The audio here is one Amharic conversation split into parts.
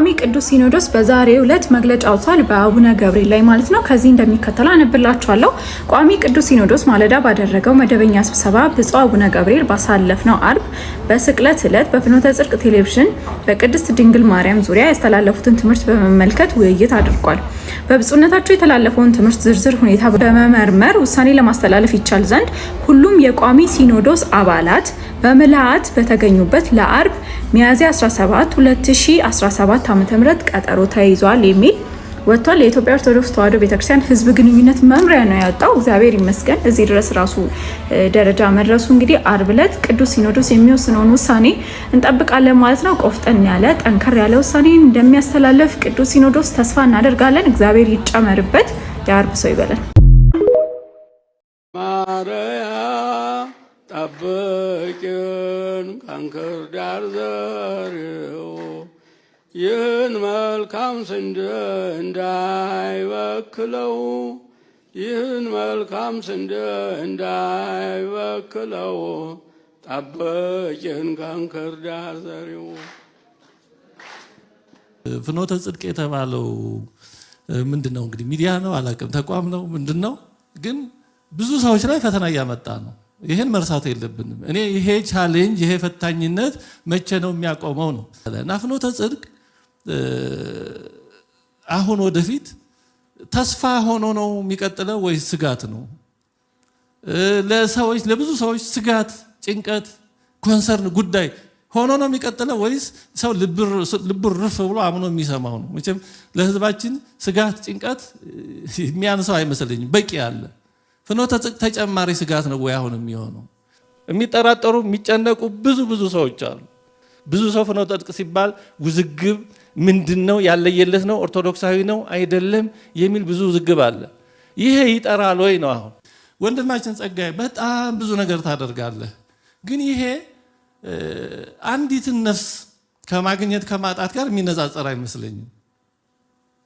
ቋሚ ቅዱስ ሲኖዶስ በዛሬው ዕለት መግለጫ አውጥቷል በአቡነ ገብርኤል ላይ ማለት ነው። ከዚህ እንደሚከተለው አነብላችኋለሁ። ቋሚ ቅዱስ ሲኖዶስ ማለዳ ባደረገው መደበኛ ስብሰባ ብፁዕ አቡነ ገብርኤል ባሳለፍነው አርብ በስቅለት ዕለት በፍኖተ ጽድቅ ቴሌቪዥን በቅድስት ድንግል ማርያም ዙሪያ ያስተላለፉትን ትምህርት በመመልከት ውይይት አድርጓል። በብፁዕነታቸው የተላለፈውን ትምህርት ዝርዝር ሁኔታ በመመርመር ውሳኔ ለማስተላለፍ ይቻል ዘንድ ሁሉም የቋሚ ሲኖዶስ አባላት በምልአት በተገኙበት ለአርብ ሚያዝያ 17 2017 ዓ.ም ቀጠሮ ተይዟል የሚል ወጥቷል። የኢትዮጵያ ኦርቶዶክስ ተዋሕዶ ቤተክርስቲያን ሕዝብ ግንኙነት መምሪያ ነው ያወጣው። እግዚአብሔር ይመስገን እዚህ ድረስ ራሱ ደረጃ መድረሱ። እንግዲህ አርብ ዕለት ቅዱስ ሲኖዶስ የሚወስነውን ውሳኔ እንጠብቃለን ማለት ነው። ቆፍጠን ያለ ጠንከር ያለ ውሳኔ እንደሚያስተላልፍ ቅዱስ ሲኖዶስ ተስፋ እናደርጋለን። እግዚአብሔር ይጨመርበት። የአርብ ሰው ይበለን። ጠብቂን ከእንክርዳድ ዘሪው ይህን መልካም ስንዴ እንዳይበክለው ይህን መልካም ስንዴ እንዳይበክለው ጠብቂን ከእንክርዳድ ዘሪው። ፍኖተ ጽድቅ የተባለው ምንድን ነው? እንግዲህ ሚዲያ ነው አላውቅም፣ ተቋም ነው ምንድን ነው? ግን ብዙ ሰዎች ላይ ፈተና እያመጣ ነው። ይሄን መርሳት የለብንም። እኔ ይሄ ቻሌንጅ ይሄ ፈታኝነት መቼ ነው የሚያቆመው ነው እና ፍኖተ ጽድቅ አሁን ወደፊት ተስፋ ሆኖ ነው የሚቀጥለው ወይስ ስጋት ነው? ለሰዎች ለብዙ ሰዎች ስጋት፣ ጭንቀት፣ ኮንሰርን ጉዳይ ሆኖ ነው የሚቀጥለው ወይስ ሰው ልብ ርፍ ብሎ አምኖ የሚሰማው ነው? መቼም ለህዝባችን ስጋት፣ ጭንቀት የሚያንሰው አይመስለኝም። በቂ አለ። ፍኖተ ጽድቅ ተጨማሪ ስጋት ነው ወይ አሁን የሚሆነው? የሚጠራጠሩ የሚጨነቁ ብዙ ሰዎች አሉ። ብዙ ሰው ፍኖተ ጽድቅ ሲባል ውዝግብ ምንድነው? ያለየለት ነው? ኦርቶዶክሳዊ ነው አይደለም የሚል ብዙ ውዝግብ አለ። ይሄ ይጠራል ወይ ነው? አሁን ወንድማችን ጸጋዬ በጣም ብዙ ነገር ታደርጋለህ፣ ግን ይሄ አንዲትን ነፍስ ከማግኘት ከማጣት ጋር የሚነጻጸር አይመስለኝም።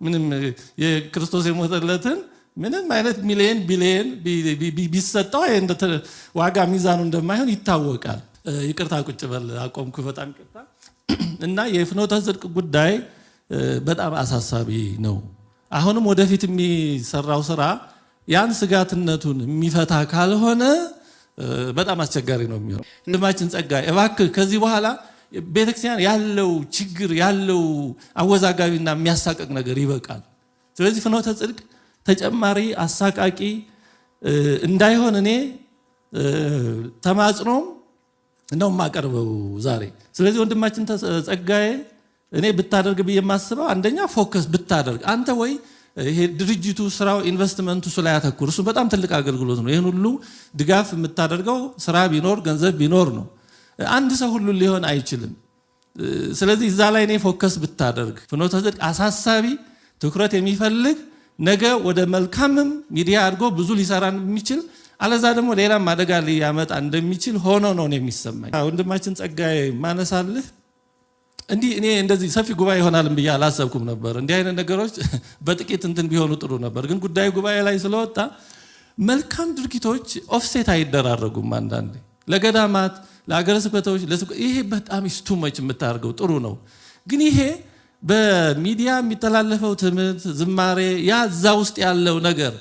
ምንም የክርስቶስ የሞተለትን ምንም አይነት ሚሊየን ቢሊየን ቢሰጠው ዋጋ ሚዛኑ እንደማይሆን ይታወቃል። ይቅርታ ቁጭ በል አቆምኩ። በጣም ይቅርታ። እና የፍኖተ ጽድቅ ጉዳይ በጣም አሳሳቢ ነው። አሁንም ወደፊት የሚሰራው ስራ ያን ስጋትነቱን የሚፈታ ካልሆነ በጣም አስቸጋሪ ነው የሚሆነው። ወንድማችን ጸጋዬ እባክህ ከዚህ በኋላ ቤተክርስቲያን ያለው ችግር ያለው አወዛጋቢና የሚያሳቀቅ ነገር ይበቃል። ስለዚህ ፍኖተ ጽድቅ ተጨማሪ አሳቃቂ እንዳይሆን እኔ ተማጽኖም ነው የማቀርበው ዛሬ። ስለዚህ ወንድማችን ጸጋዬ እኔ ብታደርግ ብዬ የማስበው አንደኛ ፎከስ ብታደርግ አንተ ወይ ይሄ ድርጅቱ ስራው ኢንቨስትመንቱ ላይ ያተኩር። እሱ በጣም ትልቅ አገልግሎት ነው። ይሄን ሁሉ ድጋፍ የምታደርገው ስራ ቢኖር ገንዘብ ቢኖር ነው። አንድ ሰው ሁሉ ሊሆን አይችልም። ስለዚህ እዛ ላይ እኔ ፎከስ ብታደርግ ፍኖተ ጽድቅ አሳሳቢ ትኩረት የሚፈልግ ነገ ወደ መልካምም ሚዲያ አድርጎ ብዙ ሊሰራ የሚችል አለዛ ደግሞ ሌላም አደጋ ሊያመጣ እንደሚችል ሆኖ ነው የሚሰማኝ። ወንድማችን ጸጋዬ ማነሳልህ እንዲህ እኔ እንደዚህ ሰፊ ጉባኤ ይሆናል ብዬ አላሰብኩም ነበር። እንዲህ አይነት ነገሮች በጥቂት እንትን ቢሆኑ ጥሩ ነበር። ግን ጉዳዩ ጉባኤ ላይ ስለወጣ መልካም ድርጊቶች ኦፍሴት አይደራረጉም። አንዳንዴ ለገዳማት ለአገረ ስብከቶች ይሄ በጣም ስቱመች የምታደርገው ጥሩ ነው። ግን ይሄ በሚዲያ የሚተላለፈው ትምህርት ዝማሬ ያ እዛ ውስጥ ያለው ነገር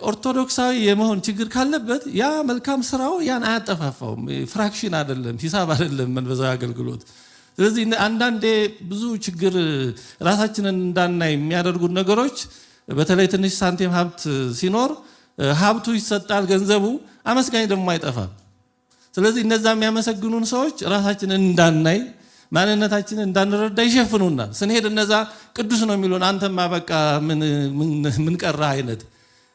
ኦርቶዶክሳዊ የመሆን ችግር ካለበት ያ መልካም ስራው ያን አያጠፋፋውም። ፍራክሽን አይደለም፣ ሂሳብ አይደለም መንፈሳዊ አገልግሎት። ስለዚህ አንዳንዴ ብዙ ችግር ራሳችንን እንዳናይ የሚያደርጉት ነገሮች በተለይ ትንሽ ሳንቲም ሀብት ሲኖር ሀብቱ ይሰጣል፣ ገንዘቡ አመስጋኝ ደግሞ አይጠፋም። ስለዚህ እነዛ የሚያመሰግኑን ሰዎች ራሳችንን እንዳናይ ማንነታችንን እንዳንረዳ ይሸፍኑናል። ስንሄድ እነዛ ቅዱስ ነው የሚሉን አንተማ በቃ ምን ቀራ አይነት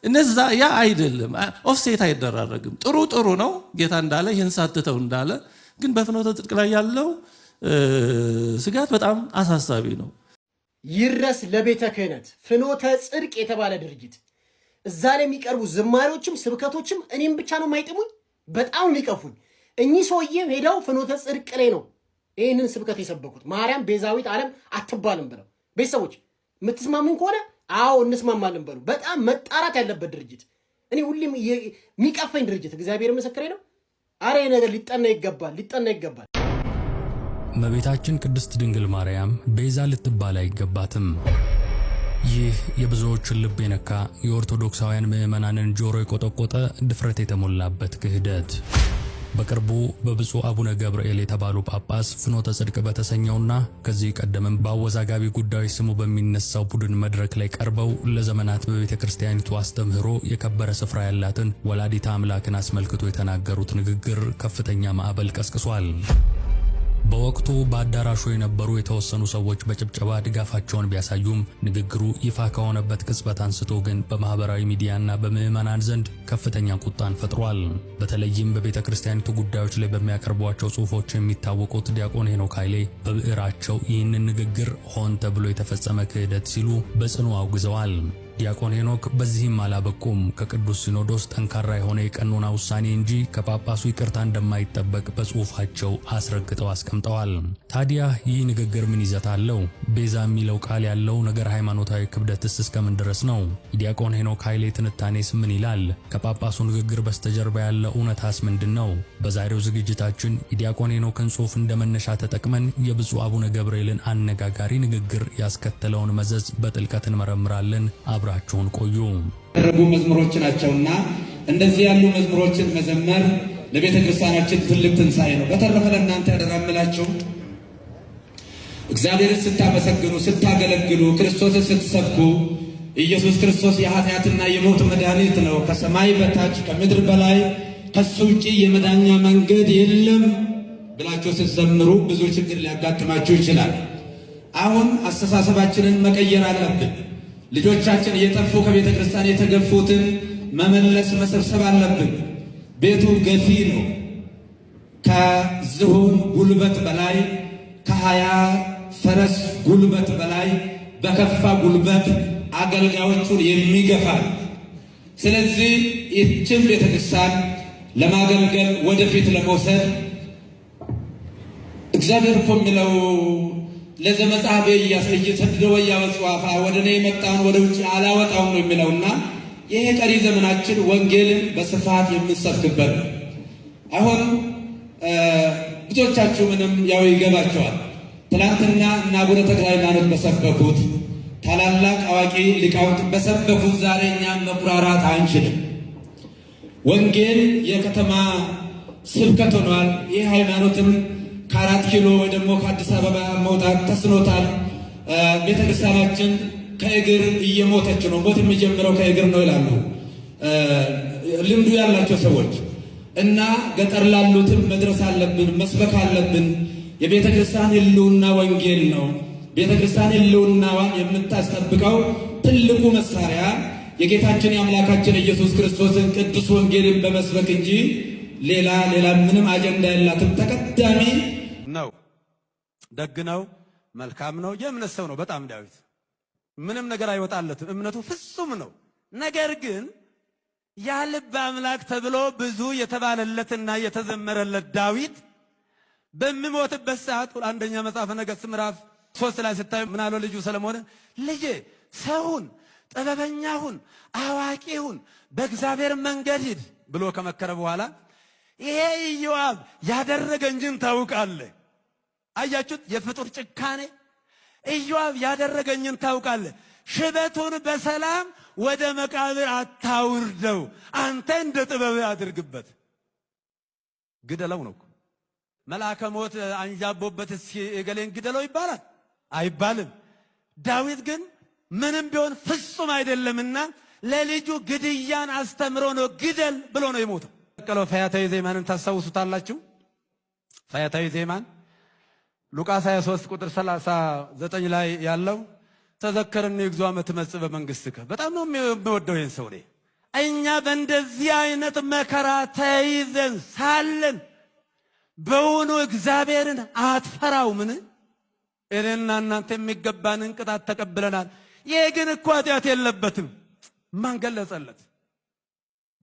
እነዛ ያ አይደለም። ኦፍሴት አይደራረግም። ጥሩ ነው ጌታ እንዳለ ይህን ሳትተው እንዳለ። ግን በፍኖተ ጽድቅ ላይ ያለው ስጋት በጣም አሳሳቢ ነው። ይድረስ ለቤተ ክህነት ፍኖተ ጽድቅ የተባለ ድርጅት እዛ ላይ የሚቀርቡ ዝማሬዎችም ስብከቶችም እኔም ብቻ ነው የማይጥሙኝ፣ በጣም የሚቀፉኝ። እኚህ ሰውዬ ሄደው ፍኖተ ጽድቅ ላይ ነው ይህንን ስብከት የሰበኩት። ማርያም ቤዛዊት ዓለም አትባልም ብለው። ቤተሰቦች የምትስማሙኝ ከሆነ አዎ እንስማማለን በሉ። በጣም መጣራት ያለበት ድርጅት፣ እኔ ሁሌም የሚቀፈኝ ድርጅት፣ እግዚአብሔር ምስክሬ ነው። አረ ነገር ሊጠና ይገባል። እመቤታችን ቅድስት ድንግል ማርያም ቤዛ ልትባል አይገባትም። ይህ የብዙዎችን ልብ የነካ የኦርቶዶክሳውያን ምዕመናንን ጆሮ የቆጠቆጠ ድፍረት የተሞላበት ክህደት በቅርቡ በብፁዕ አቡነ ገብርኤል የተባሉ ጳጳስ ፍኖተ ጽድቅ በተሰኘውና ከዚህ ቀደምም በአወዛጋቢ ጉዳዮች ስሙ በሚነሳው ቡድን መድረክ ላይ ቀርበው ለዘመናት በቤተ ክርስቲያኒቱ አስተምህሮ የከበረ ስፍራ ያላትን ወላዲተ አምላክን አስመልክቶ የተናገሩት ንግግር ከፍተኛ ማዕበል ቀስቅሷል። በወቅቱ በአዳራሹ የነበሩ የተወሰኑ ሰዎች በጭብጨባ ድጋፋቸውን ቢያሳዩም ንግግሩ ይፋ ከሆነበት ቅጽበት አንስቶ ግን በማህበራዊ ሚዲያና በምዕመናን ዘንድ ከፍተኛ ቁጣን ፈጥሯል። በተለይም በቤተ ክርስቲያኒቱ ጉዳዮች ላይ በሚያቀርቧቸው ጽሑፎች የሚታወቁት ዲያቆን ሄኖክ ኃይሌ በብዕራቸው ይህንን ንግግር ሆን ተብሎ የተፈጸመ ክህደት ሲሉ በጽኑ አውግዘዋል። ዲያቆን ሄኖክ በዚህም አላበቁም። ከቅዱስ ሲኖዶስ ጠንካራ የሆነ የቀኖና ውሳኔ እንጂ ከጳጳሱ ይቅርታ እንደማይጠበቅ በጽሑፋቸው አስረግጠው አስቀምጠዋል። ታዲያ ይህ ንግግር ምን ይዘት አለው? ቤዛ የሚለው ቃል ያለው ነገር ሃይማኖታዊ ክብደትስ እስከምን ድረስ ነው? የዲያቆን ሄኖክ ኃይሌ ትንታኔስ ምን ይላል? ከጳጳሱ ንግግር በስተጀርባ ያለ እውነታስ ምንድን ነው? በዛሬው ዝግጅታችን የዲያቆን ሄኖክን ጽሑፍ እንደመነሻ ተጠቅመን የብፁዕ አቡነ ገብርኤልን አነጋጋሪ ንግግር ያስከተለውን መዘዝ በጥልቀት እንመረምራለን። አብራችሁን ቆዩ። ረቡ መዝሙሮች ናቸውና እንደዚህ ያሉ መዝሙሮችን መዘመር ለቤተ ክርስቲያናችን ትልቅ ትንሣኤ ነው። በተረፈ ለእናንተ ያደራምላችሁ እግዚአብሔርን ስታመሰግኑ፣ ስታገለግሉ፣ ክርስቶስን ስትሰብኩ ኢየሱስ ክርስቶስ የኃጢአትና የሞት መድኃኒት ነው፣ ከሰማይ በታች ከምድር በላይ ከሱ ውጪ የመዳኛ መንገድ የለም ብላችሁ ስትዘምሩ ብዙ ችግር ሊያጋጥማችሁ ይችላል። አሁን አስተሳሰባችንን መቀየር አለብን። ልጆቻችን እየጠፉ ከቤተ ክርስቲያን የተገፉትን መመለስ መሰብሰብ አለብን። ቤቱ ገፊ ነው። ከዝሆን ጉልበት በላይ ከ20 ፈረስ ጉልበት በላይ በከፋ ጉልበት አገልጋዮቹን የሚገፋ ነው። ስለዚህ ይህችን ቤተ ክርስቲያን ለማገልገል ወደፊት ለመውሰድ እግዚአብሔር እኮ የሚለው ለዘመጻቤ እየሰደደው ያወጣፋ ወደ እኔ የመጣውን ወደ ውጭ አላወጣውም ነው የሚለውና ይሄ ቀሪ ዘመናችን ወንጌልን በስፋት የምንሰብክበት ነው። አሁን ብዙዎቻችሁ ምንም ያው ይገባቸዋል። ትናንትና እና አቡነ ተክለ ሃይማኖት በሰበኩት ታላላቅ አዋቂ ሊቃውንት በሰበኩት ዛሬ እኛም መኩራራት አንችልም። ወንጌል የከተማ ስብከት ሆኗል። ይህ ሃይማኖትም ከ4 ኪሎ ወይ ደግሞ ከአዲስ አበባ መውጣት ተስኖታል። ቤተክርስቲያናችን ከእግር እየሞተች ነው። ሞት የሚጀምረው ከእግር ነው ይላሉ ልምዱ ያላቸው ሰዎች እና ገጠር ላሉትም መድረስ አለብን፣ መስበክ አለብን። የቤተክርስቲያን ሕልውና ወንጌል ነው። ቤተክርስቲያን ሕልውናዋን የምታስጠብቀው ትልቁ መሳሪያ የጌታችን የአምላካችን ኢየሱስ ክርስቶስን ቅዱስ ወንጌልን በመስበክ እንጂ ሌላ ምንም አጀንዳ የላትም። ተቀዳሚ ነው። ደግ ነው። መልካም ነው። የእምነት ሰው ነው። በጣም ዳዊት ምንም ነገር አይወጣለትም። እምነቱ ፍጹም ነው። ነገር ግን ያልብ አምላክ ተብሎ ብዙ የተባለለትና የተዘመረለት ዳዊት በሚሞትበት ሰዓት አንደኛ መጽሐፈ ነገሥት ምዕራፍ 3 ላይ ስታዩ ምን አለው ልጁ ሰለሞን? ልጄ ሰውን ጥበበኛሁን አዋቂሁን በእግዚአብሔር መንገድ ሂድ ብሎ ከመከረ በኋላ ይሄ ኢዮአብ ያደረገኝን ታውቃለህ። አያችሁት? የፍጡር ጭካኔ። ኢዮአብ ያደረገኝን ታውቃለህ። ሽበቱን በሰላም ወደ መቃብር አታውርደው፣ አንተ እንደ ጥበብ አድርግበት። ግደለው ነው። መልአከ ሞት አንዣቦበት እስኪ እገሌን ግደለው ይባላል? አይባልም። ዳዊት ግን ምንም ቢሆን ፍጹም አይደለምና ለልጁ ግድያን አስተምሮ ነው ግደል ብሎ ነው የሞተው። ቀለው ፈያታዊ ዜማንን ታስታውሱታላችሁ? ፈያታዊ ዜማን ሉቃስ 23 ቁጥር 39 ላይ ያለው ተዘከረኒ እግዚኦ አመ ትመጽእ በመንግሥትከ። በጣም ነው የሚወደው ይህን ሰው። እኛ በእንደዚህ አይነት መከራ ተይዘን ሳለን በውኑ እግዚአብሔርን አትፈራውምን? እኔና እናንተ የሚገባንን ቅጣት ተቀብለናል። ይሄ ግን እኮ ኃጢአት የለበትም። ማን ገለጸለት?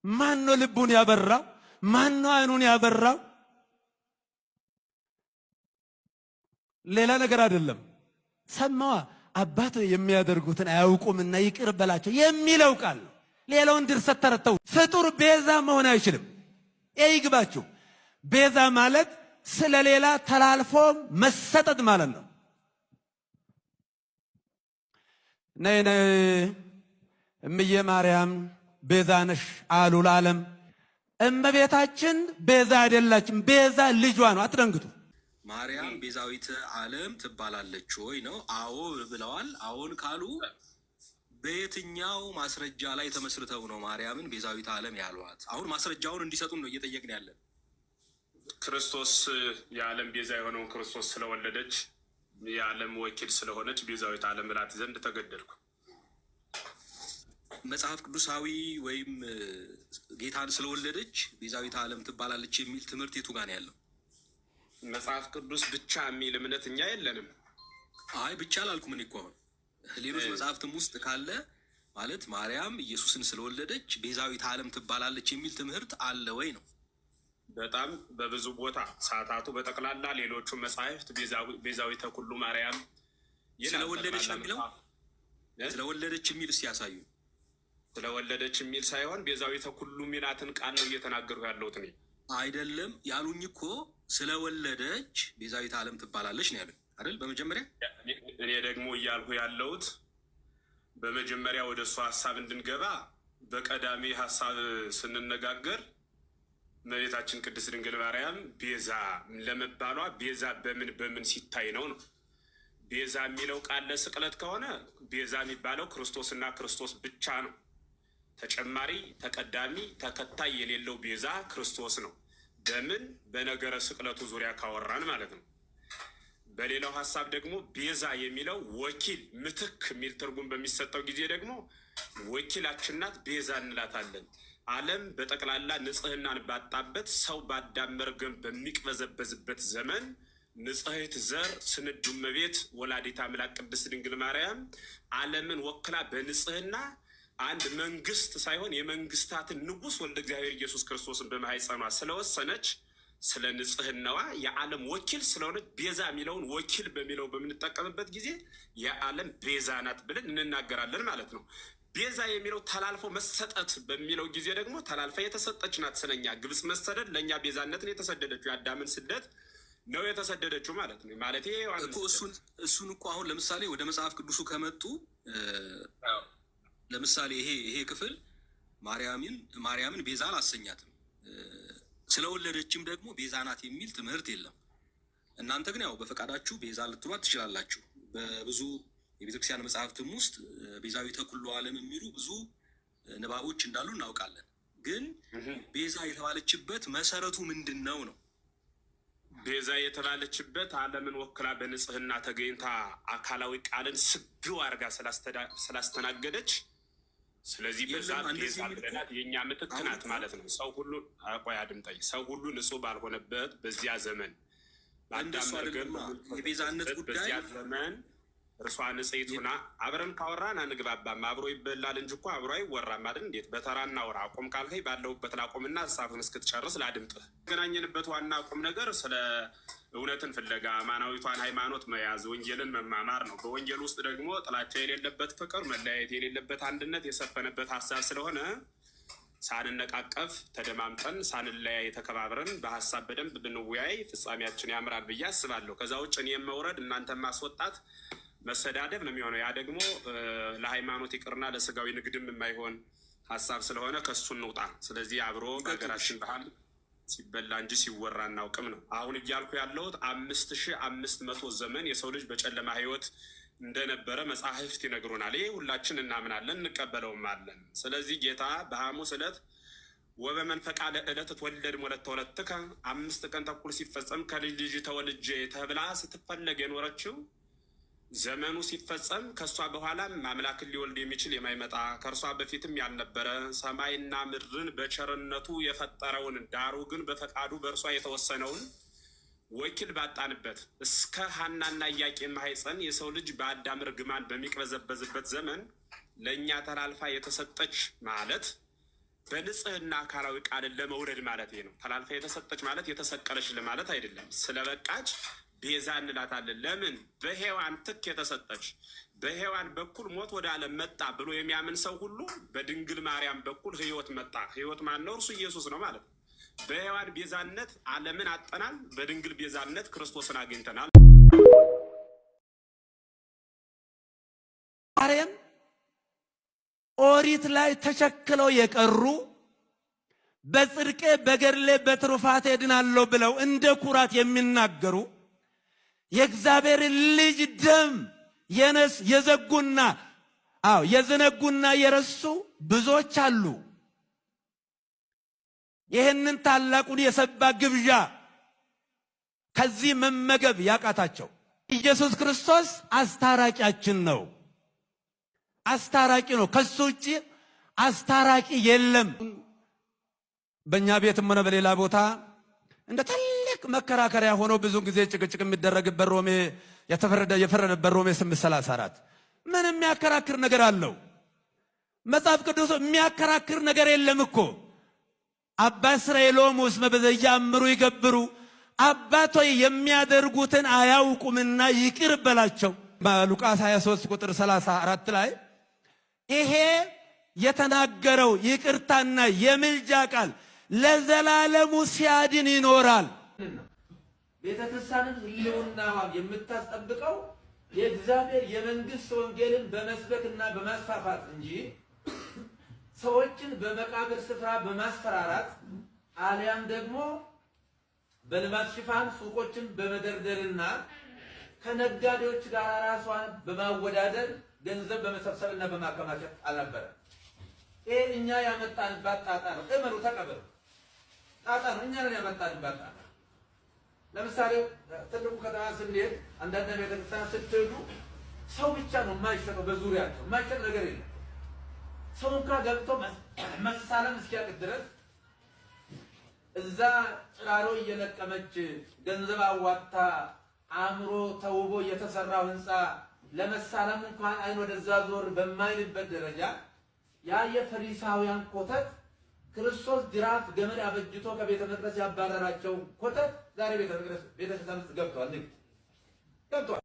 ማን ነው ልቡን ያበራው? ማን ነው አይኑን ያበራው? ሌላ ነገር አይደለም። ሰማዋ አባት የሚያደርጉትን አያውቁምና ይቅር በላቸው የሚለው ቃል ነው። ሌላውን ድርሰት ተረተው። ፍጡር ቤዛ መሆን አይችልም። ይግባችሁ። ቤዛ ማለት ስለሌላ ተላልፎ መሰጠት ማለት ነው። ነይ ነይ እምዬ ማርያም ቤዛ ነሽ አሉ ለዓለም። እመቤታችን ቤዛ አይደላችም። ቤዛ ልጇ ነው። አትደንግጡ። ማርያም ቤዛዊት ዓለም ትባላለች ወይ ነው? አዎ ብለዋል። አዎን ካሉ በየትኛው ማስረጃ ላይ ተመስርተው ነው ማርያምን ቤዛዊት ዓለም ያሏት? አሁን ማስረጃውን እንዲሰጡን ነው እየጠየቅን ያለን። ክርስቶስ የዓለም ቤዛ የሆነውን ክርስቶስ ስለወለደች የዓለም ወኪል ስለሆነች ቤዛዊት ዓለም እላት ዘንድ ተገደድኩ። መጽሐፍ ቅዱሳዊ ወይም ጌታን ስለወለደች ቤዛዊት ዓለም ትባላለች የሚል ትምህርት የቱ ጋር ነው ያለው? መጽሐፍ ቅዱስ ብቻ የሚል እምነት እኛ የለንም። አይ ብቻ አላልኩም እኔ እኮ አሁን ሌሎች መጽሐፍትም ውስጥ ካለ ማለት ማርያም ኢየሱስን ስለወለደች ቤዛዊት ዓለም ትባላለች የሚል ትምህርት አለ ወይ ነው? በጣም በብዙ ቦታ ሰዓታቱ በጠቅላላ ሌሎቹ መጽሐፍት ቤዛዊተ ኩሉ ማርያም ስለወለደች ነው የሚለው። ስለወለደች የሚል ሲያሳዩ ስለወለደች የሚል ሳይሆን ቤዛዊተ ኩሉ ሚላትን ቃል ነው እየተናገሩ ያለሁት እኔ። አይደለም ያሉኝ እኮ ስለወለደች ቤዛዊት ዓለም ትባላለች ነው ያሉኝ አይደል? በመጀመሪያ እኔ ደግሞ እያልሁ ያለሁት በመጀመሪያ ወደ እሱ ሀሳብ እንድንገባ በቀዳሚ ሀሳብ ስንነጋገር እመቤታችን ቅድስት ድንግል ማርያም ቤዛ ለመባሏ ቤዛ በምን ሲታይ ነው ነው? ቤዛ የሚለው ቃል ለስቅለት ከሆነ ቤዛ የሚባለው ክርስቶስና ክርስቶስ ብቻ ነው። ተጨማሪ ተቀዳሚ ተከታይ የሌለው ቤዛ ክርስቶስ ነው። በምን በነገረ ስቅለቱ ዙሪያ ካወራን ማለት ነው። በሌላው ሀሳብ ደግሞ ቤዛ የሚለው ወኪል ምትክ የሚል ትርጉም በሚሰጠው ጊዜ ደግሞ ወኪላችን ናት፣ ቤዛ እንላታለን። ዓለም በጠቅላላ ንጽህናን ባጣበት ሰው በአዳም መርገም በሚቅበዘበዝበት ዘመን ንጽሕት ዘር ስንዱ እመቤት ወላዲተ አምላክ ቅድስት ድንግል ማርያም ዓለምን ወክላ በንጽህና አንድ መንግስት ሳይሆን የመንግስታትን ንጉሥ ወልደ እግዚአብሔር ኢየሱስ ክርስቶስን በማኅፀኗ ስለወሰነች ስለ ንጽህናዋ የዓለም ወኪል ስለሆነች ቤዛ የሚለውን ወኪል በሚለው በምንጠቀምበት ጊዜ የዓለም ቤዛ ናት ብለን እንናገራለን ማለት ነው። ቤዛ የሚለው ተላልፎ መሰጠት በሚለው ጊዜ ደግሞ ተላልፋ የተሰጠች ናት። ስለኛ ግብፅ መሰደድ ለእኛ ቤዛነትን የተሰደደችው የአዳምን ስደት ነው የተሰደደችው ማለት ነው። ማለት እሱን እኮ አሁን ለምሳሌ ወደ መጽሐፍ ቅዱሱ ከመጡ ለምሳሌ ይሄ ክፍል ማርያምን ቤዛ አላሰኛትም፣ ስለወለደችም ደግሞ ቤዛ ናት የሚል ትምህርት የለም። እናንተ ግን ያው በፈቃዳችሁ ቤዛ ልትሏት ትችላላችሁ። በብዙ የቤተክርስቲያን መጽሐፍትም ውስጥ ቤዛዊተ ኩሉ ዓለም የሚሉ ብዙ ንባቦች እንዳሉ እናውቃለን። ግን ቤዛ የተባለችበት መሰረቱ ምንድን ነው ነው? ቤዛ የተባለችበት ዓለምን ወክላ በንጽህና ተገኝታ አካላዊ ቃልን ስግው አድርጋ ስላስተናገደች፣ ስለዚህ በዛ ቤዛ ብለናት የእኛ ምትክ ናት ማለት ነው። ሰው ሁሉ ቆይ አድምጠኝ። ሰው ሁሉ ንጹህ ባልሆነበት በዚያ ዘመን የቤዛነት ጉዳይ በዚያ ዘመን እርሷ ንጽሕት ሁና አብረን ካወራን አንግባባም። አብሮ ይበላል እንጂ እኮ አብሮ አይወራም አይደል? እንዴት በተራ እናውራ። አቁም ካልከኝ ባለሁበት ላቁምና ሀሳብን እስክትጨርስ ላድምጥህ። የተገናኘንበት ዋና ቁም ነገር ስለ እውነትን ፍለጋ አማናዊቷን ሃይማኖት መያዝ፣ ወንጌልን መማማር ነው። በወንጌል ውስጥ ደግሞ ጥላቻ የሌለበት ፍቅር፣ መለያየት የሌለበት አንድነት የሰፈነበት ሀሳብ ስለሆነ ሳንነቃቀፍ ተደማምጠን ሳንለያይ ተከባብረን በሀሳብ በደንብ ብንወያይ ፍጻሜያችን ያምራል ብዬ አስባለሁ። ከዛ ውጭ እኔም መውረድ እናንተ ማስወጣት መሰዳደብ ነው የሚሆነው። ያ ደግሞ ለሃይማኖት ይቅርና ለስጋዊ ንግድም የማይሆን ሀሳብ ስለሆነ ከሱ እንውጣ። ስለዚህ አብሮ በሀገራችን ባህል ሲበላ እንጂ ሲወራ እናውቅም ነው አሁን እያልኩ ያለሁት። 5500 ዘመን የሰው ልጅ በጨለማ ህይወት እንደነበረ መጽሐፍት ይነግሩናል። ይህ ሁላችን እናምናለን፣ እንቀበለውም አለን። ስለዚህ ጌታ በሐሙስ ዕለት ወበመንፈቃ ለዕለት ትወለድ ሞለት ተወለትከ 5 ቀን ተኩል ሲፈጸም ከልጅ ልጅ ተወልጄ ተብላ ስትፈለግ የኖረችው ዘመኑ ሲፈጸም ከእሷ በኋላም አምላክን ሊወልድ የሚችል የማይመጣ ከእርሷ በፊትም ያልነበረ ሰማይና ምድርን በቸርነቱ የፈጠረውን ዳሩ ግን በፈቃዱ በእርሷ የተወሰነውን ወኪል ባጣንበት እስከ ሐናና ኢያቄም ማኅፀን የሰው ልጅ በአዳም ርግማን በሚቅበዘበዝበት ዘመን ለእኛ ተላልፋ የተሰጠች ማለት በንጽህና አካላዊ ቃልን ለመውለድ ማለት ነው። ተላልፋ የተሰጠች ማለት የተሰቀለች ለማለት አይደለም። ስለበቃች ቤዛ እንላታለን። ለምን? በሔዋን ትክ የተሰጠች በሔዋን በኩል ሞት ወደ ዓለም መጣ ብሎ የሚያምን ሰው ሁሉ በድንግል ማርያም በኩል ህይወት መጣ። ህይወት ማን ነው? እርሱ ኢየሱስ ነው ማለት ነው። በሔዋን ቤዛነት ዓለምን አጠናል፣ በድንግል ቤዛነት ክርስቶስን አግኝተናል። ዛሬም ኦሪት ላይ ተቸክለው የቀሩ በጽድቄ በገድሌ በትሩፋቴ ድናለሁ ብለው እንደ ኩራት የሚናገሩ የእግዚአብሔር ልጅ ደም የዘነጉና የረሱ ብዙዎች አሉ። ይህንን ታላቁን የሰባ ግብዣ ከዚህ መመገብ ያቃታቸው ኢየሱስ ክርስቶስ አስታራቂያችን ነው። አስታራቂ ነው። ከሱ ውጪ አስታራቂ የለም። በእኛ ቤትም ሆነ በሌላ ቦታ እንደ ትልቅ መከራከሪያ ሆኖ ብዙ ጊዜ ጭቅጭቅ የሚደረግበት የፈረደበት ሮሜ 8:34 ምን የሚያከራክር ነገር አለው? መጽሐፍ ቅዱስ የሚያከራክር ነገር የለም እኮ። አባ እስራኤሎም ውስጥ በዘያምሩ ይገብሩ አባቶይ የሚያደርጉትን አያውቁምና ይቅር በላቸው። ሉቃስ 23:34 ላይ ይሄ የተናገረው ይቅርታና የምልጃ ቃል ለዘላለሙ ሲያድን ይኖራል። ቤተክርስቲያንን ህልውናዋን የምታስጠብቀው የእግዚአብሔር የመንግስት ወንጌልን በመስበክና በማስፋፋት እንጂ ሰዎችን በመቃብር ስፍራ በማስፈራራት አሊያም ደግሞ በልማት ሽፋን ሱቆችን በመደርደርና ከነጋዴዎች ጋር ራሷን በማወዳደር ገንዘብ በመሰብሰብና በማከማቸት አልነበረ። ይሄ እኛ ያመጣንባት ጣጣ ነው። እመኑ፣ ተቀበሉ። ጣጣ ነው። እኛ ነን ያመጣንባት ጣጣ። ለምሳሌ ትልቁ ከተማ ስንሄድ አንዳንድ ቤተክርስቲያን ስትሄዱ ሰው ብቻ ነው የማይሸጠው። በዙሪያቸው የማይሸጥ ነገር የለም። ሰው እንኳን ገብቶ መሳለም እስኪያቅት ድረስ እዛ ጭራሮ እየለቀመች ገንዘብ አዋጥታ አምሮ ተውቦ የተሰራው ህንፃ ለመሳለም እንኳን አይን ወደዛ ዞር በማይልበት ደረጃ ያ የፈሪሳውያን ኮተት ክርስቶስ ጅራፍ ገመድ አበጅቶ ከቤተ መቅደስ ያባረራቸው ኮተት ዛሬ ቤተ ክርስቲያን ውስጥ ገብቷል።